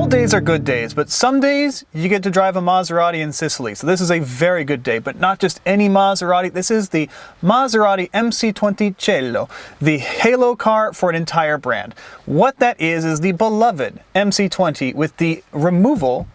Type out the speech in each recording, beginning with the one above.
days are good days, but some days you get to drive a Maserati in Sicily. So this is a very good day, but not just any Maserati. This is the Maserati MC20 Cielo, the halo car for an entire brand. What that is the beloved MC20 with the removal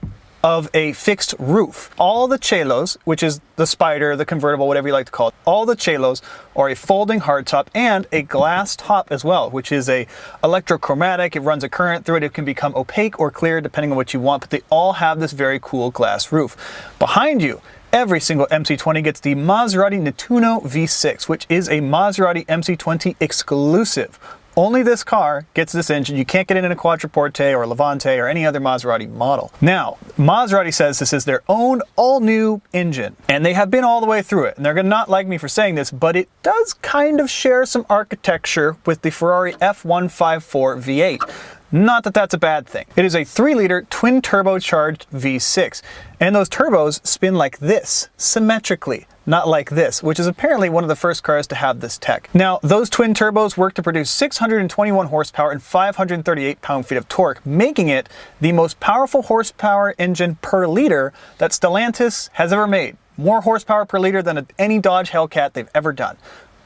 of a fixed roof. All the Cielos, which is the Spider, the convertible, whatever you like to call it, all the Cielos are a folding hardtop and a glass top as well, which is a electrochromatic. It runs a current through it. It can become opaque or clear depending on what you want, but they all have this very cool glass roof. Behind you, every single MC20 gets the Maserati Nettuno V6, which is a Maserati MC20 exclusive. Only this car gets this engine. You can't get it in a Quattroporte or Levante or any other Maserati model. Now, Maserati says this is their own all-new engine, and they have been all the way through it. And they're gonna not like me for saying this, but it does kind of share some architecture with the Ferrari F154 V8. Not that that's a bad thing. It is a 3-liter twin turbocharged V6, and those turbos spin like this, symmetrically. Not like this, which is apparently one of the first cars to have this tech. Now, those twin turbos work to produce 621 horsepower and 538 pound-feet of torque, making it the most powerful horsepower engine per liter that Stellantis has ever made. More horsepower per liter than any Dodge Hellcat they've ever done.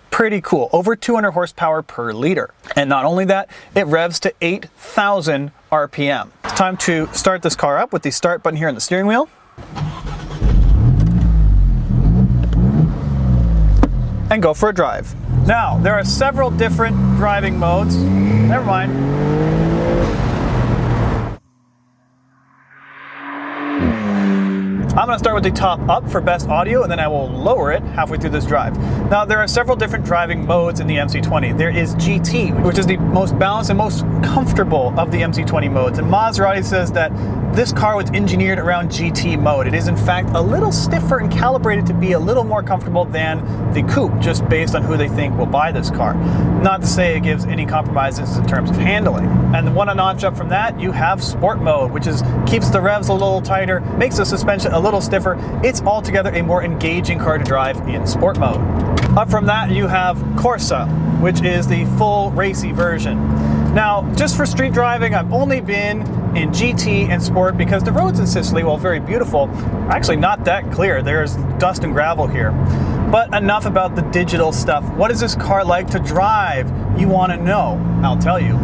Pretty cool. Over 200 horsepower per liter. And not only that, it revs to 8,000 RPM. It's time to start this car up with the start button here on the steering wheel. And go for a drive. Now, there are several different driving modes. Never mind. I'm going to start with the top up for best audio, and then I will lower it halfway through this drive. Now, there are several different driving modes in the MC20. There is GT, which is the most balanced and most comfortable of the MC20 modes. And Maserati says that this car was engineered around GT mode. It is in fact a little stiffer and calibrated to be a little more comfortable than the coupe, just based on who they think will buy this car. Not to say it gives any compromises in terms of handling. And one notch up from that, you have sport mode, which keeps the revs a little tighter, makes the suspension a little stiffer. It's altogether a more engaging car to drive in sport mode. Up from that, you have Corsa, which is the full racy version. Now, just for street driving, I've only been in GT and Sport because the roads in Sicily, while very beautiful, are actually not that clear. There's dust and gravel here. But enough about the digital stuff. What is this car like to drive? You want to know. I'll tell you.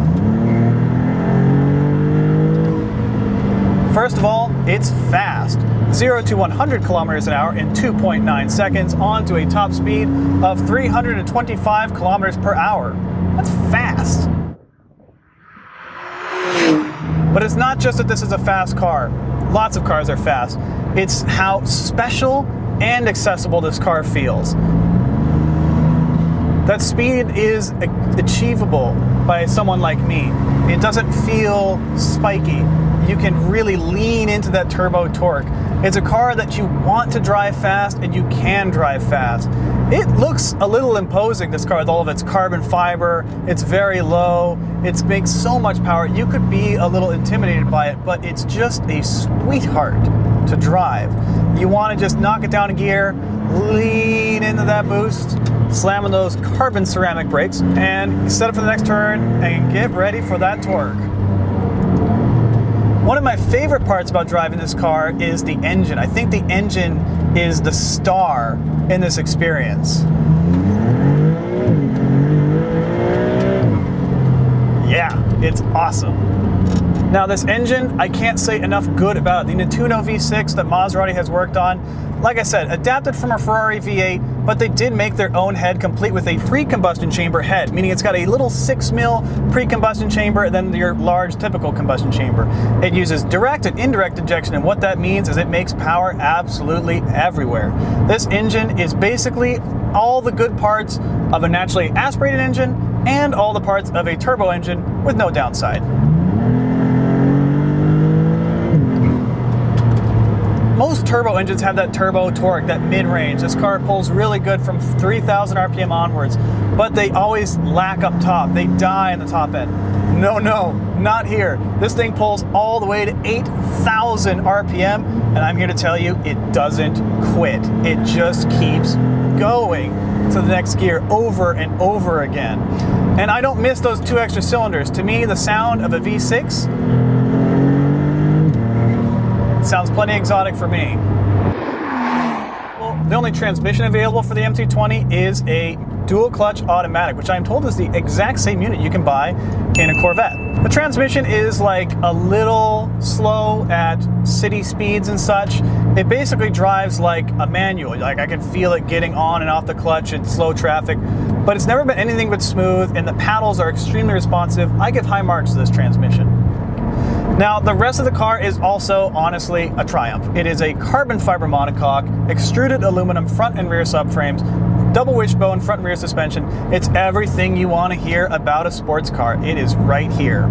First of all, it's fast. 0 to 100 kilometers an hour in 2.9 seconds onto a top speed of 325 kilometers per hour. That's fast. But it's not just that this is a fast car. Lots of cars are fast. It's how special and accessible this car feels. That speed is achievable by someone like me. It doesn't feel spiky. You can really lean into that turbo torque. It's a car that you want to drive fast and you can drive fast. It looks a little imposing, this car, with all of its carbon fiber. It's very low. It makes so much power. You could be a little intimidated by it, but it's just a sweetheart to drive. You want to just knock it down a gear, lean into that boost, slam on those carbon ceramic brakes, and set up for the next turn and get ready for that torque. One of my favorite parts about driving this car is the engine. I think the engine is the star in this experience. Yeah, it's awesome. Now this engine, I can't say enough good about it. The Nettuno V6 that Maserati has worked on, like I said, adapted from a Ferrari V8, but they did make their own head complete with a pre-combustion chamber head, meaning it's got a little 6 mil pre-combustion chamber than your large typical combustion chamber. It uses direct and indirect injection, and what that means is it makes power absolutely everywhere. This engine is basically all the good parts of a naturally aspirated engine and all the parts of a turbo engine with no downside. Most turbo engines have that turbo torque, that mid-range. This car pulls really good from 3,000 RPM onwards, but they always lack up top. They die in the top end. No, not here. This thing pulls all the way to 8,000 RPM, and I'm here to tell you, it doesn't quit. It just keeps going to the next gear over and over again. And I don't miss those 2 extra cylinders. To me, the sound of a V6 That sounds plenty exotic for me. The only transmission available for the MC20 is a dual clutch automatic, which I'm told is the exact same unit you can buy in a Corvette. The transmission is like a little slow at city speeds and such. It basically drives like a manual. Like I can feel it getting on and off the clutch in slow traffic, but it's never been anything but smooth, and the paddles are extremely responsive. I give high marks to this transmission. Now, the rest of the car is also, honestly, a triumph. It is a carbon fiber monocoque, extruded aluminum front and rear subframes, double wishbone front and rear suspension. It's everything you want to hear about a sports car. It is right here.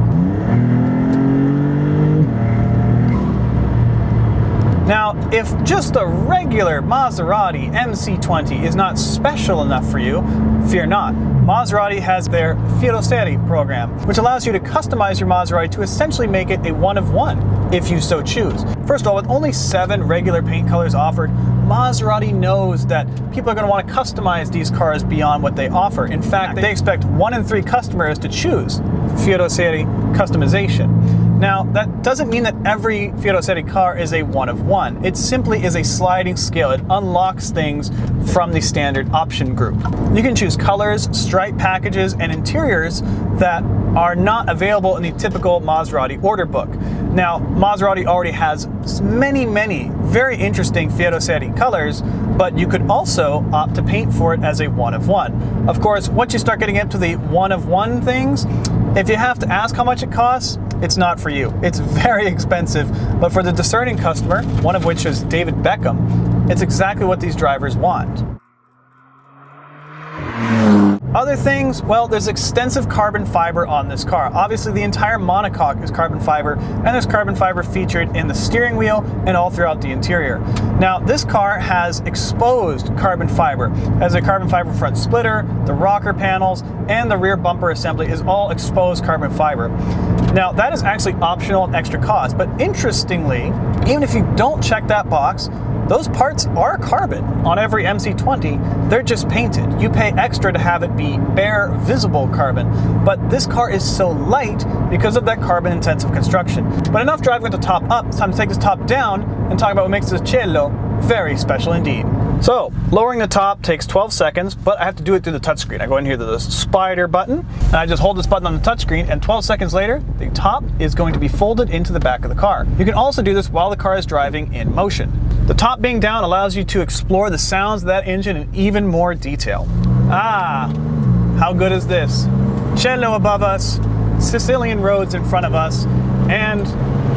Now, if just a regular Maserati MC20 is not special enough for you, fear not. Maserati has their Fiodoceri program, which allows you to customize your Maserati to essentially make it a one of one, if you so choose. First of all, with only 7 regular paint colors offered, Maserati knows that people are going to want to customize these cars beyond what they offer. In fact, they expect 1 in 3 customers to choose Fiodoceri customization. Now, that doesn't mean that every Fiodoceri car is a one of one. It simply is a sliding scale. It unlocks things from the standard option group. You can choose colors, stripe packages, and interiors that are not available in the typical Maserati order book. Now, Maserati already has many very interesting Fiodoceri colors, but you could also opt to paint for it as a one of one. Of course, once you start getting into the one of one things, if you have to ask how much it costs, it's not for you. It's very expensive, but for the discerning customer, one of which is David Beckham, it's exactly what these drivers want. Other things, well, there's extensive carbon fiber on this car. Obviously, the entire monocoque is carbon fiber, and there's carbon fiber featured in the steering wheel and all throughout the interior. Now, this car has exposed carbon fiber. It has a carbon fiber front splitter, the rocker panels, and the rear bumper assembly is all exposed carbon fiber. Now, that is actually optional and extra cost, but interestingly, even if you don't check that box, those parts are carbon on every MC20. They're just painted. You pay extra to have it be bare, visible carbon. But this car is so light because of that carbon-intensive construction. But enough driving with the top up. It's time to take this top down and talk about what makes this Cielo very special indeed. So, lowering the top takes 12 seconds, but I have to do it through the touchscreen. I go in here to the spider button, and I just hold this button on the touchscreen, and 12 seconds later, the top is going to be folded into the back of the car. You can also do this while the car is driving in motion. The top being down allows you to explore the sounds of that engine in even more detail. Ah, how good is this? Cielo above us, Sicilian roads in front of us, and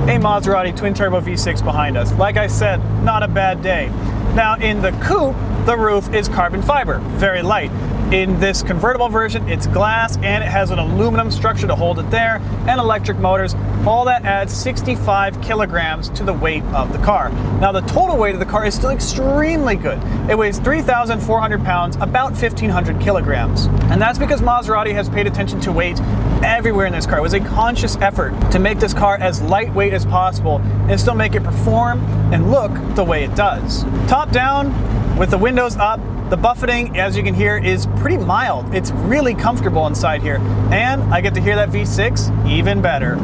a Maserati twin-turbo V6 behind us. Like I said, not a bad day. Now, in the coupe, the roof is carbon fiber, very light. In this convertible version, it's glass and it has an aluminum structure to hold it there and electric motors. All that adds 65 kilograms to the weight of the car. Now, the total weight of the car is still extremely good. It weighs 3,400 pounds, about 1,500 kilograms. And that's because Maserati has paid attention to weight everywhere in this car. It was a conscious effort to make this car as lightweight as possible and still make it perform and look the way it does. Top down, with the windows up, the buffeting, as you can hear, is pretty mild. It's really comfortable inside here, and I get to hear that V6 even better.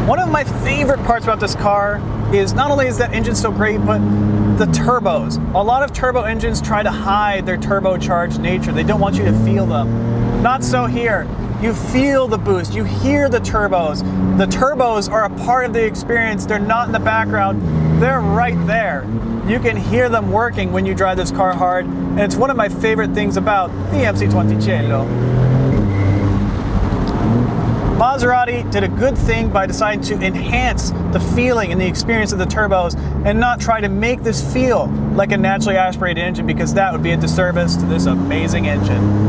One of my favorite parts about this car is not only is that engine so great, but the turbos. A lot of turbo engines try to hide their turbocharged nature. They don't want you to feel them. Not so here. You feel the boost, you hear the turbos. The turbos are a part of the experience. They're not in the background, they're right there. You can hear them working when you drive this car hard, and it's one of my favorite things about the MC20 Cielo. Maserati did a good thing by deciding to enhance the feeling and the experience of the turbos and not try to make this feel like a naturally aspirated engine, because that would be a disservice to this amazing engine.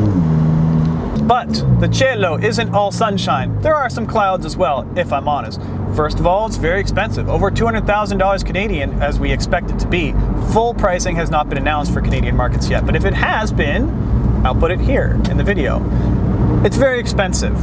But the Cielo isn't all sunshine. There are some clouds as well, if I'm honest. First of all, it's very expensive, over $200,000 Canadian, as we expect it to be. Full pricing has not been announced for Canadian markets yet, but if it has been, I'll put it here in the video. It's very expensive.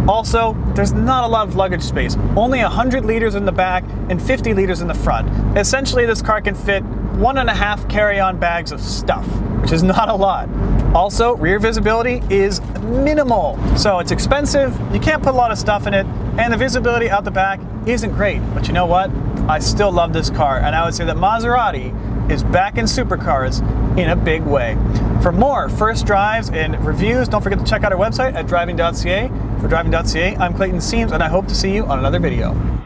Also, there's not a lot of luggage space. Only 100 liters in the back and 50 liters in the front. Essentially, this car can fit 1.5 carry-on bags of stuff, which is not a lot. Also, rear visibility is minimal, so it's expensive, you can't put a lot of stuff in it, and the visibility out the back isn't great. But you know what? I still love this car, and I would say that Maserati is back in supercars in a big way. For more first drives and reviews, don't forget to check out our website at Driving.ca. For Driving.ca, I'm Clayton Seams, and I hope to see you on another video.